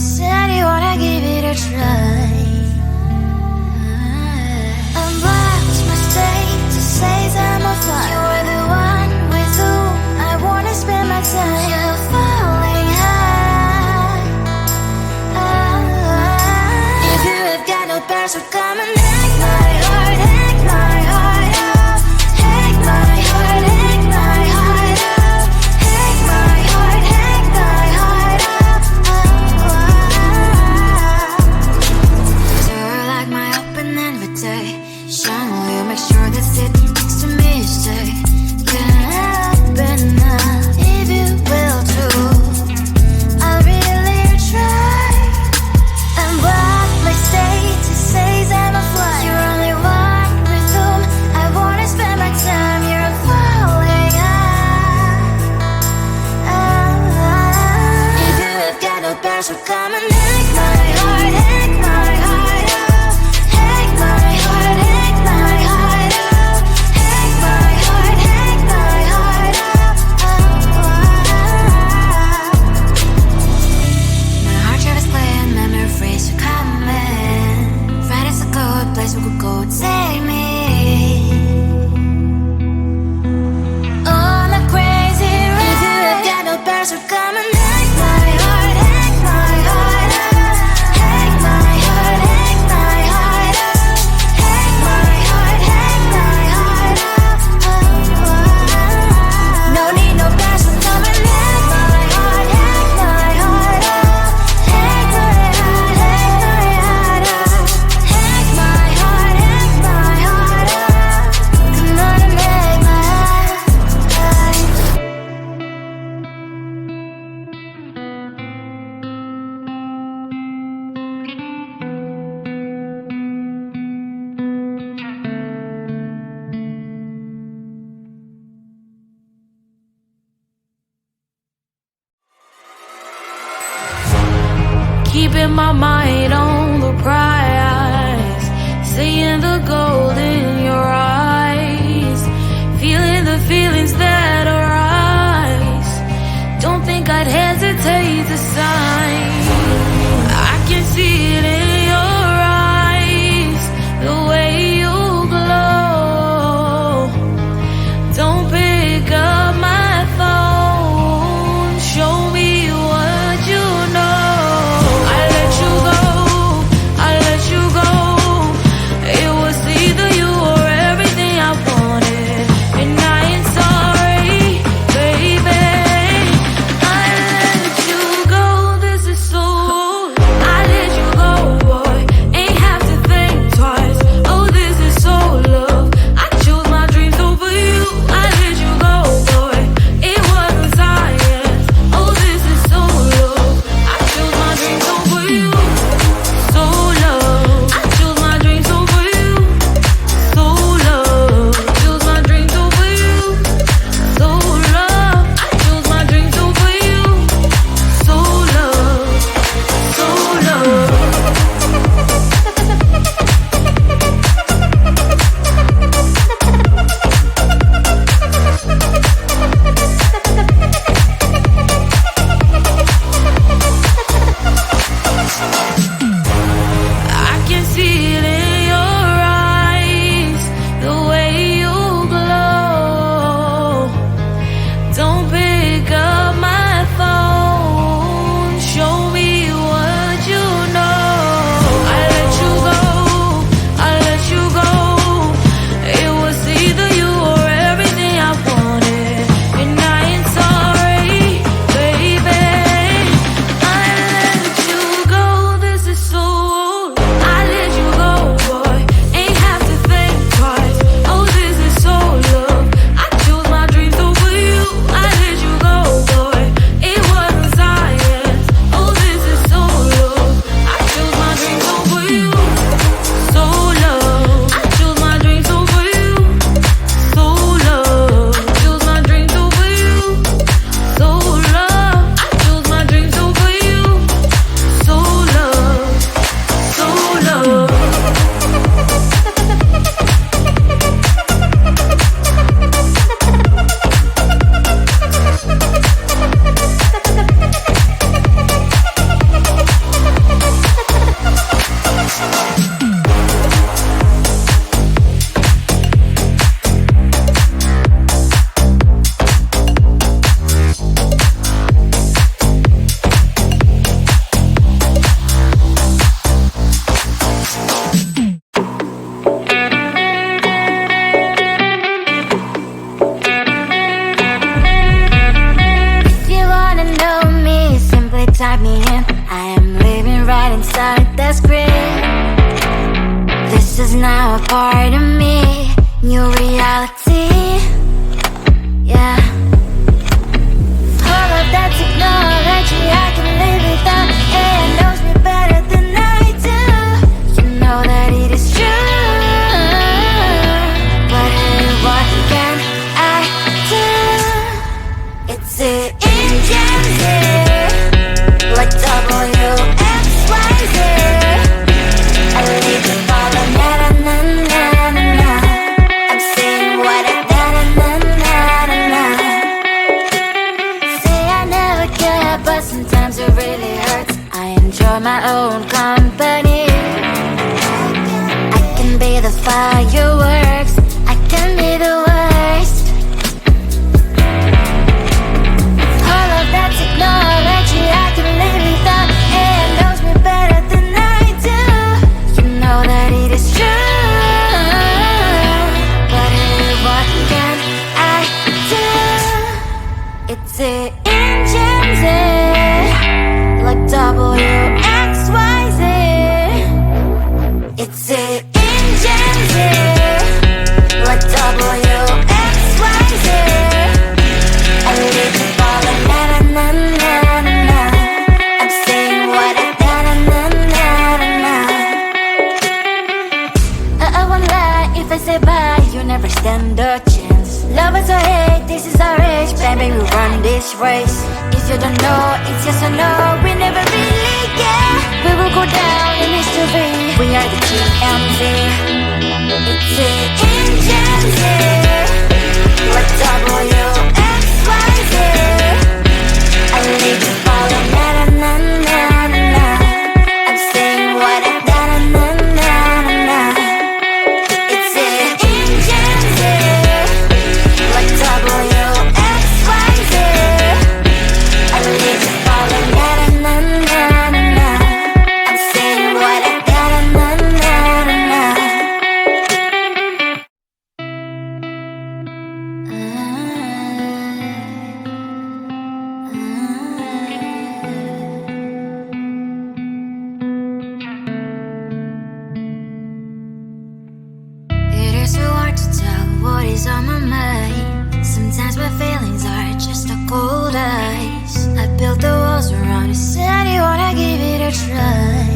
said you wanna give it a try. Unblocked my state to say I'm a fly. You're the one with whom I wanna spend my time. You're falling high. If you have got no parents, so come and hack my heart, hack my heart out. Hack my heart, hack my heart out. Hack my heart, hack my heart out. You're like my open invitation. Will you make sure that sitting next to me you stay? Can happen now if you will too. I'll really try. And what my state to say I'm a fly. You're only one with whom I wanna spend my time. You're falling high. If you have got no parents, so come and hack my heart, hack my heart out. Hack my heart, hack my heart out. Hack my heart, hack my heart out. My heart tried to play and memory freeze, so come in. Friday's a good place we could go, take me. On a crazy ride. If you have got no parents, so come and hack my heart, hack my heart out. Hack my heart, hack my heart out. Hack my heart, hack my heart out. No need no parents, so come and hack my heart, hack my heart out. Hack my heart, hack my heart out. Hack my heart, hack my heart out. Come on and make my heart. Keeping my mind on the prize, seeing the gold in your eyes, feeling the feelings that arise. Don't think I'd hesitate to sign. I can see it in your eyes, the way you glow. Don't pick up my phone, show me what you know. I let you go. It was either you or everything I wanted, and I ain't sorry, baby. I let you go. This I am living right inside the screen. This is now a part of me, new reality. Yeah. All of that technology I can live without. It knows me better than I do. You know that it is true. But hey, what can I do? It's the engines here, like WXYZ. I leave the follow, na na na na na na. I'm saying what I na na na na na na. Say I never care, but sometimes it really hurts. I enjoy my own company. I can be the fireworks, I can be the worst. All of that technology I can live without. It knows me better than I do. You know that it is true. But hey, what can I do? It's the engines, like WXYZ. It's the engines, like WXYZ. I live to follow, na na na na na na. I'm saying what I na na na na na na. I won't lie if I say bye, you never stand a chance. Love is or hate, this is our age, baby, we run this race. If you don't know, it's yes or no, we never really get. We will go down in history, we are the TMZ. It's the engines, like WXYZ. I live to follow, na na na na na na. I'm saying what I na na na na na. It's the engines, like WXYZ. I live to follow, na na na na na. I'm saying what I na na na na na. It is so hard to tell what is on my mind. Sometimes my feelings are just a cold ice. I built the walls around you, said you wanna give it a try.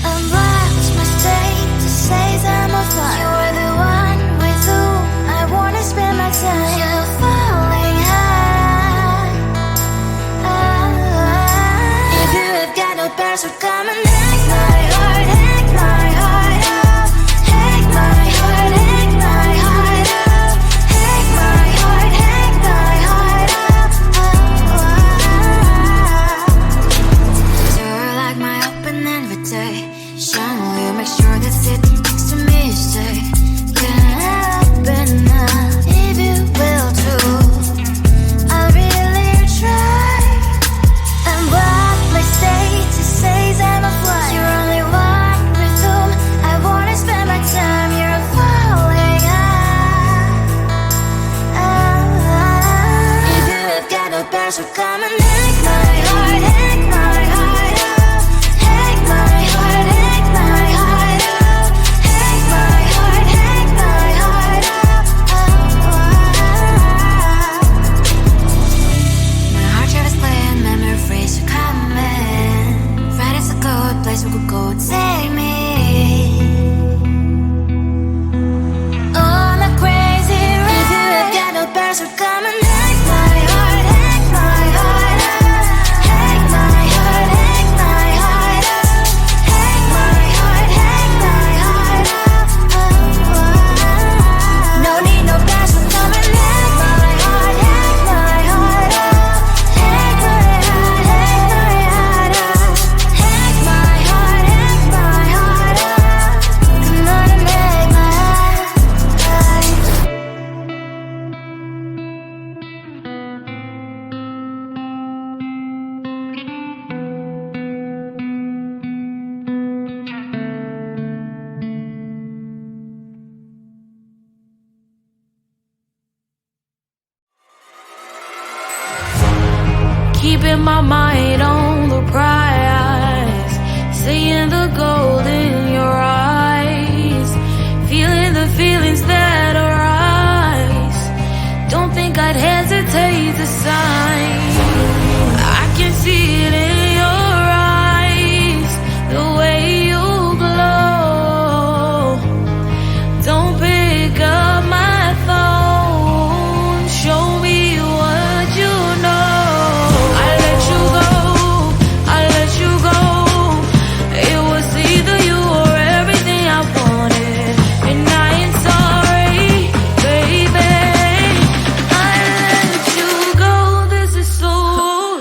Unbox my state to say I'm a fly. You are the one with whom I wanna spend my time. You're falling high. If you have got no past, so come and hack my heart, hack my heart out. Hack my heart, hack my heart out. Hack my heart, hack my heart out. You're like my open invitation. Will you make sure that sitting next to me is safe? Can I open up if you will too? I'll really try. And what my status says I'm a fly. You're only one with whom I wanna spend my time. You're falling high. If you have got no past, so come and hack my heart, hack my heart out. Hack my heart, hack my heart out. Hack my heart, hack my heart out. My heart travels playing memories are coming. Right as a good place we could go, take me. On a crazy ride. If you have got no past, so come and hack my heart, hack my heart out. Hack my heart, hack my heart out. Hack my heart, hack my heart out. No need no past, so come and hack my heart, hack my heart out. Hack my heart, hack my heart out. Hack my heart, hack my mind on the prize, seeing the gold in your eyes, feeling the feelings that arise. Don't think I'd hesitate to sign. I can see it in your eyes, the way you glow. Don't pick up my phone, show me what you know. I let you go, I let you go. It was either you or everything I wanted, and I ain't sorry, baby. I let you go, this is so.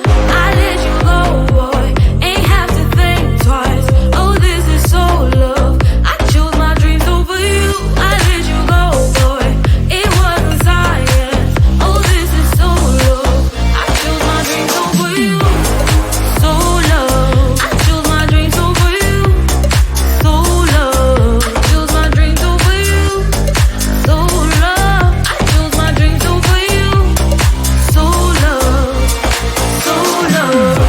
I let you go, boy, ain't have to think twice. Oh, this is so love. I chose my dreams over you. I let you go, boy, it wasn't science. Oh, this is so love. I chose my dreams over you. So love. I chose my dreams over you. So love. Chose my dreams over you. So love. I chose my dreams over you. So love. So love.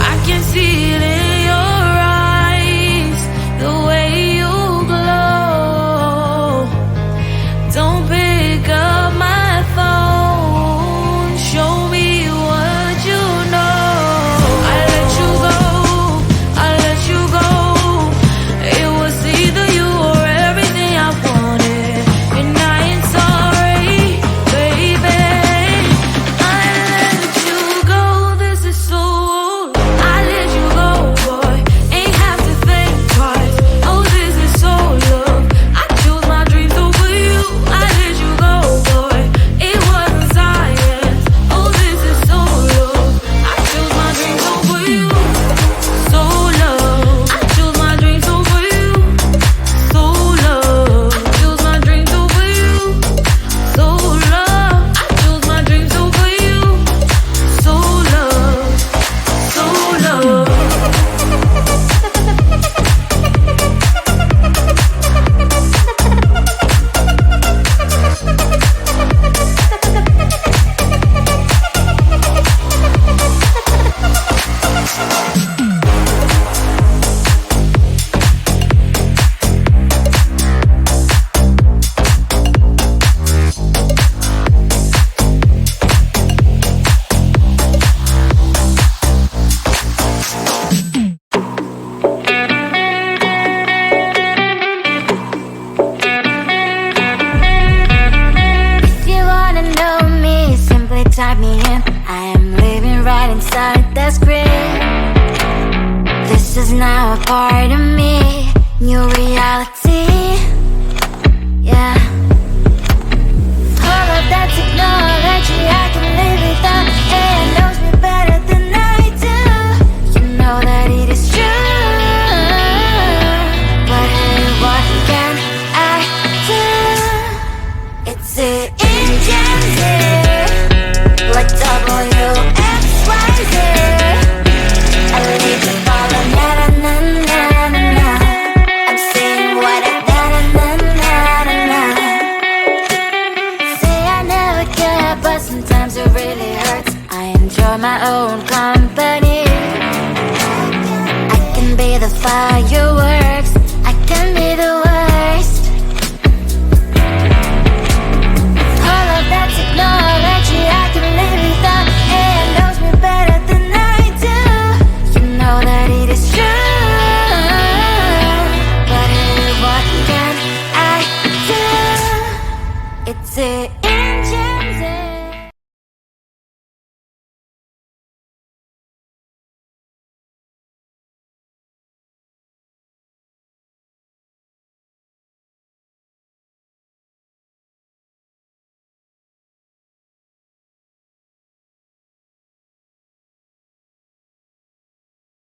I can see it in your eyes, the way you glow. Don't pick up my phone, show me what you know. I let you go, I let you go. It was either you or everything I wanted, and I ain't sorry, baby. I let you go, this is so. I let you go, boy, ain't have to think twice. Oh, this is so love. I chose my dreams over you. I let you go, boy, it wasn't science. Oh, this is so love. I chose my dreams over you. So love. I chose my dreams over you. So love. Chose my dreams over you. So love. I chose my dreams over you. So love. So love. If you wanna know me, simply type me in. I am living right inside the screen. This is now a part of me, new reality. Yeah. All of that technology, I can live without. AI knows me better than I do. You know that it is true. But hey, what can I do? It's the engine, like WXYZ. I leave the ball on na na na na na na. I'm saying what I na na na na na. Say I never care, but sometimes it really hurts. I enjoy my own company. I can be the fireworks, I can be the worst. All of that technology, I can live without. AI knows me better than I do. You know that it is true. But hey, what can I do? It's it.